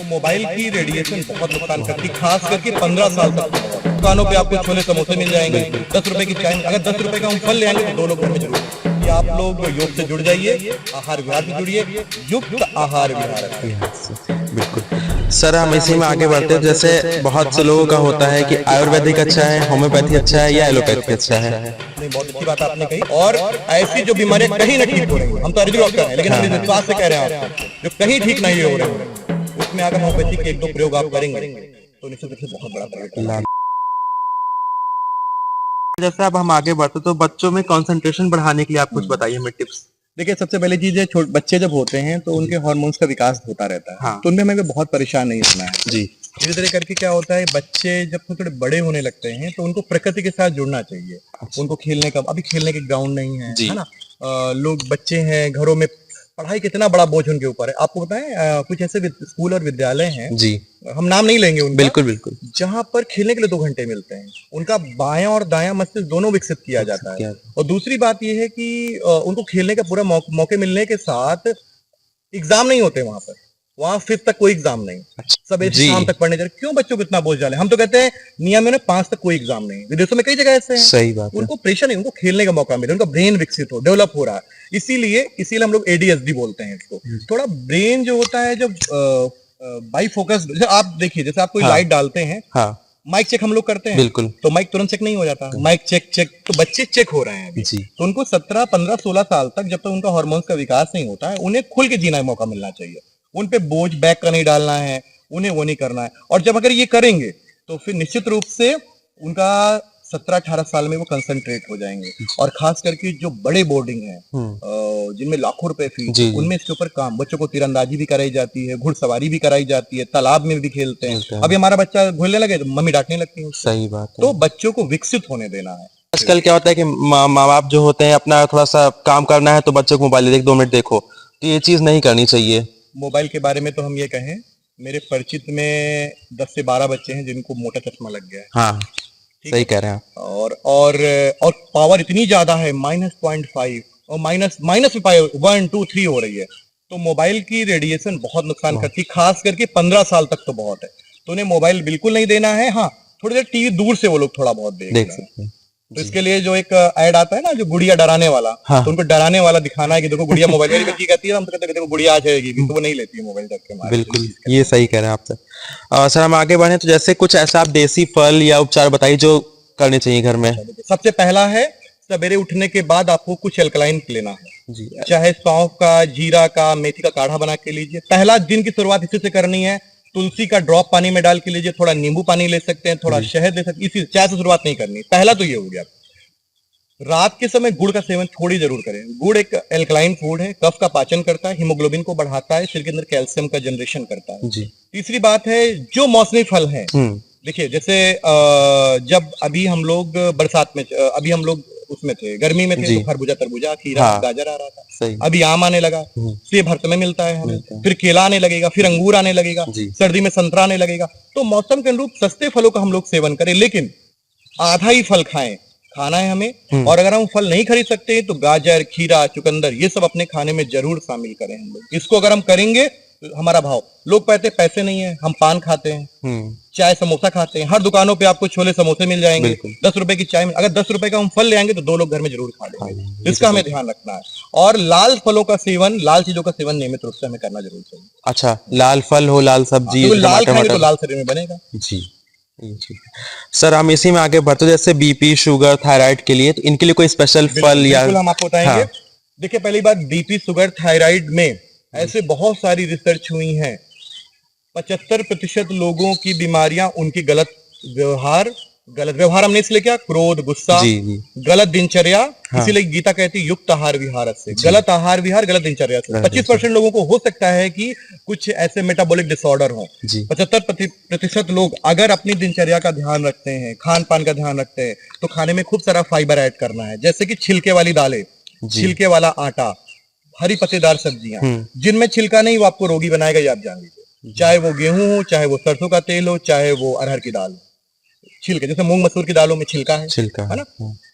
तो मोबाइल की रेडिएशन बहुत नुकसान करती है, खास करके 15 साल तक। दुकानों पे आपको छोले समोसे मिल जाएंगे, 10 रुपए की चाय। अगर 10 रुपए का हम फल ले आएंगे तो 2 लोग घर में जरूर। या आप लोग योग से जुड़ जाइए, आहार विहार से जुड़िए, युक्त आहार विहार से। बिल्कुल सर, हम इसी में आगे बढ़ते हैं। जैसे बहुत से लोगों का होता है कि आयुर्वेदिक अच्छा है, होम्योपैथी अच्छा है या एलोपैथी अच्छा है। नहीं, बहुत अच्छी बात आपने कही। और ऐसी जो बीमारियां कहीं ना ठीक हो रही हैं, हम तो आयुर्वेदिक डॉक्टर हैं, लेकिन हम इस विश्वास से कह रहे हैं आपको, जो कहीं ठीक नहीं हो रहे हैं, उसमें अगर होम्योपैथी के 1-2 प्रयोग आप करेंगे तो निश्चित रूप से बहुत बड़ा परिवर्तन। जैसे अब हम आगे बढ़ते तो बच्चों में कंसंट्रेशन बढ़ाने के लिए आप कुछ बताइए हमें टिप्स। देखिए, सबसे पहली चीज है, बच्चे जब होते हैं तो उनके हार्मोन्स का विकास होता रहता है। हाँ। तो उनमें हमें बहुत परेशान नहीं होना है जी। धीरे धीरे करके। क्या होता है, बच्चे जब थोड़े बड़े होने लगते हैं तो उनको प्रकृति के साथ जुड़ना चाहिए। उनको खेलने का, अभी खेलने के ग्राउंड नहीं है, जी। है ना। लोग बच्चे हैं घरों में, पढ़ाई कितना बड़ा बोझ उनके ऊपर है। आपको बताएं, कुछ ऐसे स्कूल और विद्यालय हैं, जी। हम नाम नहीं लेंगे उनका, बिल्कुल बिल्कुल। जहाँ पर खेलने के लिए 2 घंटे मिलते हैं। उनका बायां और दायां मस्तिष्क दोनों विकसित किया जाता है। और दूसरी बात यह है कि उनको खेलने का पूरा मौके मिलने के साथ एग्जाम नहीं होते वहां पर। वहां 5th तक कोई एग्जाम नहीं, सब ऐसे शाम तक पढ़ने जा रहे। क्यों बच्चों को इतना बोझ डाले? हम तो कहते हैं नियम में 5 तक कोई एग्जाम नहीं। विदेशों में कई जगह ऐसे हैं। सही बात है। उनको प्रेशर नहीं, उनको खेलने का मौका मिले, उनका ब्रेन विकसित हो, डेवलप हो रहा है। इसीलिए हम लोग एडीएसडी बोलते हैं इसको। थोड़ा ब्रेन जो होता है, जब बाई फोकस, जैसे आप देखिए, जैसे आप कोई लाइट डालते हैं, हाँ। माइक चेक हम लोग करते हैं, बिल्कुल। तो माइक तुरंत चेक नहीं हो जाता। माइक चेक चेक, तो बच्चे चेक हो रहे हैं अभी। जी। तो उनको 17, 15, 16 साल तक, जब तक उनका हार्मोन्स का विकास नहीं होता है, उन्हें खुल के जीना का मौका मिलना चाहिए। उन पे बोझ बैग का नहीं डालना है, उन्हें वो नहीं करना है। और जब अगर ये करेंगे तो फिर निश्चित रूप से उनका 17-18 साल में वो कंसंट्रेट हो जाएंगे। और खास करके जो बड़े बोर्डिंग है, जिनमें लाखों रुपए फीस, उनमें इसके ऊपर काम, बच्चों को तीरंदाजी भी कराई जाती है, घुड़सवारी भी कराई जाती है, तालाब में भी खेलते हैं। अभी हमारा बच्चा घुलने लगे तो मम्मी डांटने लगती है। सही बात है। तो बच्चों को विकसित होने देना है। आजकल क्या होता है कि माँ बाप जो होते हैं, अपना थोड़ा सा काम करना है तो बच्चों को मोबाइल देख 2 मिनट देखो, तो ये चीज नहीं करनी चाहिए। मोबाइल के बारे में तो हम ये कहें, मेरे परिचित में 10 से 12 बच्चे हैं जिनको मोटा चश्मा लग गया है। हाँ, सही कह रहे हैं आप। और पावर इतनी ज्यादा है, -0.5 और माइनस माइनस 1, 2, 3 हो रही है। तो मोबाइल की रेडिएशन बहुत नुकसान करती है, खास करके 15 साल तक तो बहुत है। तो उन्हें मोबाइल बिल्कुल नहीं देना है। हाँ, थोड़ी देर टीवी दूर से वो लोग थोड़ा बहुत देख सकते हैं। तो इसके लिए जो एक ऐड आता है ना, जो गुड़िया डराने वाला, तो उनको डराने वाला दिखाना है कि देखो गुड़िया मोबाइल, मेरी बच्ची कहती है, हम तो कहते हैं देखो गुड़िया आ जाएगी, तो वो नहीं लेती है मोबाइल रख के। बिल्कुल, ये सही कह रहे हैं आप सर। सर, हम आगे बढ़े तो जैसे कुछ ऐसा आप देसी फल या उपचार बताइए जो करने चाहिए घर में। सबसे पहला है, सवेरे उठने के बाद आपको कुछ एल्कलाइन लेना है जी। चाहे सौंफ का, जीरा का, मेथी का काढ़ा बना के लीजिए। पहला दिन की शुरुआत इसी से करनी है। तुलसी का ड्रॉप पानी में डाल के लीजिए, थोड़ा नींबू पानी ले सकते हैं, थोड़ा शहद ले सकते हैं। इसी चाय से शुरुआत नहीं करनी। पहला तो ये हो गया। रात के समय गुड़ का सेवन थोड़ी जरूर करें। गुड़ एक एल्कलाइन फूड है, कफ का पाचन करता है, हीमोग्लोबिन को बढ़ाता है, शरीर के अंदर कैल्शियम का जनरेशन करता है जी। तीसरी बात है, जो मौसमी फल हैं, देखिए जैसे जब अभी हम लोग बरसात में, अभी हम लोग उसमें थे, गर्मी में थे, तो खरबूजा, तरबूजा, खीरा, गाजर आ रहा था। अभी आम आने लगा, सेब हर समय मिलता है हमें, फिर केला आने लगेगा, फिर अंगूर आने लगेगा, सर्दी में संतरा आने लगेगा। तो मौसम के अनुरूप सस्ते फलों का हम लोग सेवन करें, लेकिन आधा ही फल खाना है हमें। और अगर हम फल नहीं खरीद सकते तो गाजर, खीरा, चुकंदर, ये सब अपने खाने में जरूर शामिल करें हम लोग। इसको अगर हम करेंगे तो हमारा भाव, लोग कहते हैं पैसे नहीं है, हम पान खाते हैं, चाय समोसा खाते हैं, हर दुकानों पे आपको छोले समोसे मिल जाएंगे, 10 रुपए की चाय में। अगर 10 रुपए का हम फल ले आएंगे तो 2 लोग घर में जरूर खा लेंगे। इसका हमें ध्यान रखना है। और लाल फलों का सेवन, लाल चीजों का सेवन नियमित रूप से हमें करना जरूर चाहिए। अच्छा, लाल फल हो, लाल सब्जी, लाल खाएंगे तो लाल शरीर में बनेगा जी। सर, हम इसी में आगे बढ़ते, जैसे बीपी, शुगर, थायराइड के लिए, तो इनके लिए कोई स्पेशल फल या? बिल्कुल, हम आपको बताएंगे। देखिए, पहली बात, बीपी, शुगर, थायराइड में ऐसे बहुत सारी रिसर्च हुई हैं। 75% लोगों की बीमारियां उनकी गलत व्यवहार हमने इसलिए क्या, क्रोध, गुस्सा, गलत दिनचर्या। इसीलिए गीता कहती है युक्त आहार विहार से, गलत आहार विहार, गलत दिनचर्या से। 25% लोगों को हो सकता है कि कुछ ऐसे मेटाबॉलिक डिसऑर्डर हो। 75% लोग अगर अपनी दिनचर्या का ध्यान रखते हैं, खान पान का ध्यान रखते हैं, तो खाने में खूब सारा फाइबर ऐड करना है, जैसे कि छिलके वाली दालें, छिलके वाला आटा, हरी पत्तेदार सब्जियां। जिनमें छिलका नहीं वो आपको रोगी बनाएगा, ये आप जान लीजिए। चाहे वो गेहूं हो, चाहे वो सरसों का तेल हो, चाहे वो अरहर की दाल। छिलके, जैसे मूंग मसूर की दालों में छिलका है ना।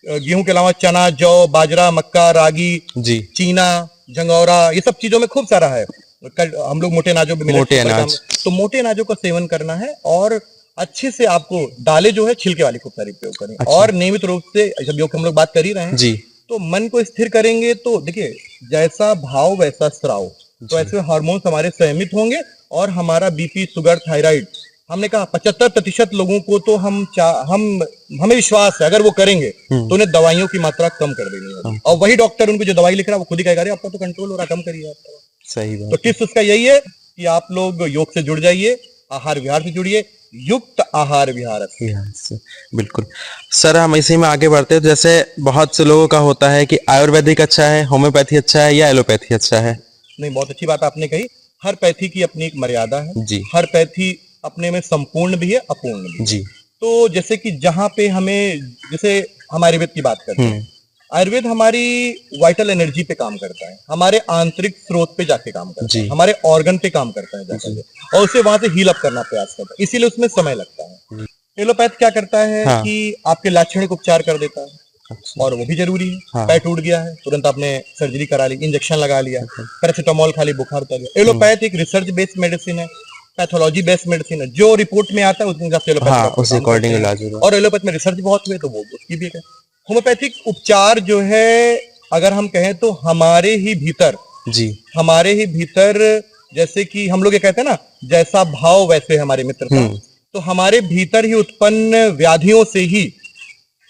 गेहूं के अलावा चना, जौ, बाजरा, मक्का, रागी, चीना, झंगोरा, ये सब चीजों में खूब सारा है। हम लोग मोटे अनाजों पे मोटे अनाज। तो मोटे अनाजों का सेवन करना है और अच्छे से आपको दालें जो है छिलके वाली खूब सारी प्रयोग करें। अच्छा। और नियमित रूप से जब योग हम लोग बात कर ही रहे हैं जी तो मन को स्थिर करेंगे तो देखिए जैसा भाव वैसा स्राव, तो ऐसे हार्मोन्स हमारे संयमित होंगे और हमारा बीपी, शुगर, थायराइड, हमने कहा 75% लोगों को तो हमें विश्वास है अगर वो करेंगे तो उन्हें दवाइयों की मात्रा कम कर देनी है। और वही डॉक्टर उनको जो दवाई लिख रहा है वो खुद ही कहेगा अरे आपका तो कंट्रोल हो रहा, कम करिए आप। सही तो बात। टिप्स उसका यही है कि आप लोग योग से जुड़ जाइए, आहार विहार से जुड़िए, युक्त आहार विहार से। बिल्कुल सर, हम इसी में आगे बढ़ते हैं। जैसे बहुत से लोगों का होता है कि आयुर्वेदिक अच्छा है, होम्योपैथी अच्छा है या एलोपैथी अच्छा है। नहीं, बहुत अच्छी बात आपने कही। हर पैथी की अपनी एक मर्यादा है। जी हर पैथी अपने में संपूर्ण भी है, अपूर्ण भी है। जी। तो जैसे कि जहां पे हमें, जैसे हम आयुर्वेद की बात करते हैं, आयुर्वेद हमारी वाइटल एनर्जी पे काम करता है, हमारे आंतरिक स्रोत पे जाके काम करता जी है, हमारे ऑर्गन पे काम करता है जाकर और उसे वहां से हील अप करना प्रयास करता है, इसीलिए उसमें समय लगता है। एलोपैथ क्या करता है हाँ। कि आपके लाक्षणिक उपचार कर देता है अच्छा। और वो भी जरूरी है। हाँ। पैर टूट गया है, तुरंत आपने सर्जरी करा ली, इंजेक्शन लगा लिया, पैरासिटामोल खा ली, बुखार उतर गया। एलोपैथ एक रिसर्च बेस्ड मेडिसिन है, पैथोलॉजी बेस्ड मेडिसिन है, जो रिपोर्ट में आता है उसके हिसाब से एलोपैथ हाँ, डॉक्टर उस काम करते अकॉर्डिंग हैं। इलाज होगा। और एलोपैथ में रिसर्च बहुत हुए तो वो उसकी भी है। होम्योपैथिक उपचार जो है अगर हम कहें तो हमारे ही भीतर, जी हमारे ही भीतर, जैसे कि हम लोग ये कहते हैं ना जैसा भाव वैसे हमारे मित्र का, तो हमारे भीतर ही उत्पन्न व्याधियों से ही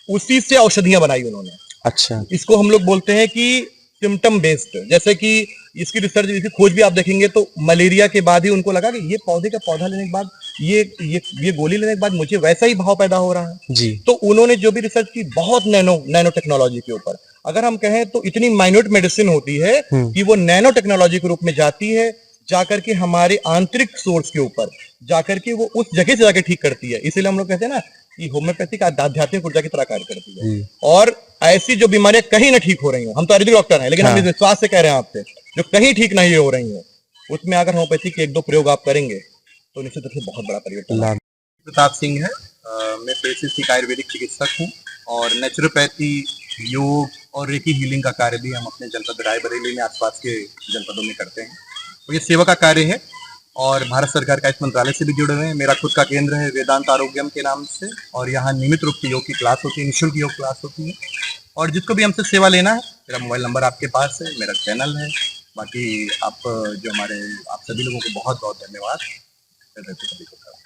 उसी से औषधियां बनाई उन्होंने। अच्छा। इसको हम लोग बोलते हैं कि सिम्टम बेस्ड। जैसे कि इसकी रिसर्च, इसकी खोज भी आप देखेंगे तो मलेरिया के बाद ही उनको लगा कि ये पौधे का पौधा लेने के बाद, ये गोली लेने के बाद मुझे वैसा ही भाव पैदा हो रहा है। जी तो उन्होंने जो भी रिसर्च की बहुत नैनो टेक्नोलॉजी के ऊपर, अगर हम कहें तो इतनी माइन्यूट मेडिसिन होती है कि वो नैनो टेक्नोलॉजी के रूप में जाती है, जाकर के हमारे आंतरिक सोर्स के ऊपर जाकर के वो उस जगह से जाके ठीक करती है। इसीलिए हम लोग कहते हैं ना कि होम्योपैथिक आध्यात्मिक ऊर्जा की तरह कार्य करती है। और ऐसी जो बीमारियां कहीं ना ठीक हो रही हो, हम तो आयुर्वेदिक डॉक्टर हैं लेकिन हम इस विश्वास से कह रहे हैं आपसे, जो कहीं ठीक नहीं हो रही हो उसमें अगर होम्योपैथी के 1-2 प्रयोग आप करेंगे तो निश्चित रूप से बहुत बड़ा परिवर्तन आएगा। प्रताप सिंह है, मैं पेशे से एक आयुर्वेदिक चिकित्सक हूँ और नेचुरोपैथी, योग और रेकी हीलिंग का कार्य भी हम अपने जनपद रायबरेली में आसपास के जनपदों में करते हैं। तो ये सेवा का कार्य है और भारत सरकार का इस मंत्रालय से भी जुड़े हुए हैं। मेरा खुद का केंद्र है वेदांत आरोग्यम के नाम से और यहाँ नियमित रूप से योग की क्लास होती है, निःशुल्क योग क्लास होती है। और जिसको भी हमसे सेवा लेना है, मेरा मोबाइल नंबर आपके पास है, मेरा चैनल है। बाकी आप जो हमारे, आप सभी लोगों को बहुत बहुत धन्यवाद।